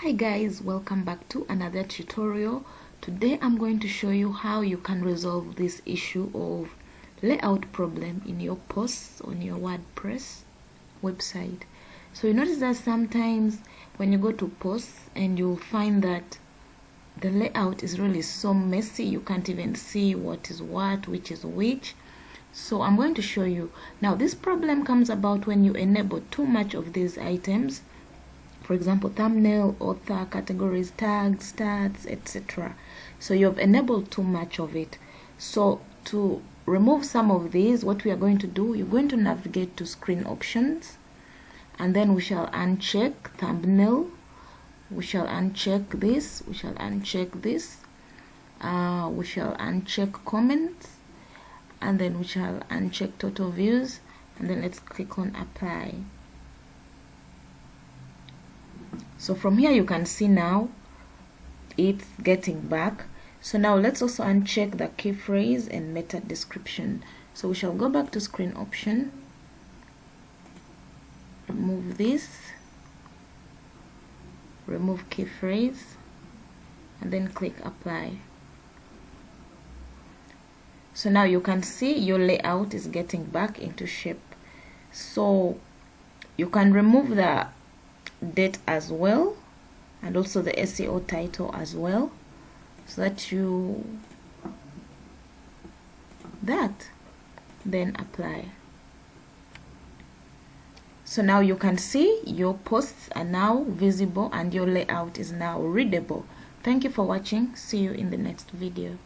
Hi guys, welcome back to another tutorial. Today I'm going to show you how you can resolve this issue of layout problem in your posts on your WordPress website. So you notice that sometimes when you go to posts and you'll find that the layout is really so messy, you can't even see what is what, which is which. So I'm going to show you. Now this problem comes about when you enable too much of these items. For example, thumbnail, author, categories, tags, stats, etc. So you have enabled too much of it. So to remove some of these, what we are going to do, you're going to navigate to screen options, and then we shall uncheck thumbnail, we shall uncheck this, we shall uncheck this, we shall uncheck comments, and then we shall uncheck total views, and then let's click on apply. So from here you can see now it's getting back. So now let's also uncheck the key phrase and meta description. So we shall go back to screen option, remove this, remove key phrase, and then click apply. So now you can see your layout is getting back into shape. So you can remove the date as well, and also the SEO title as well, so that you then apply. So now you can see your posts are now visible and your layout is now readable. Thank you for watching. See you in the next video.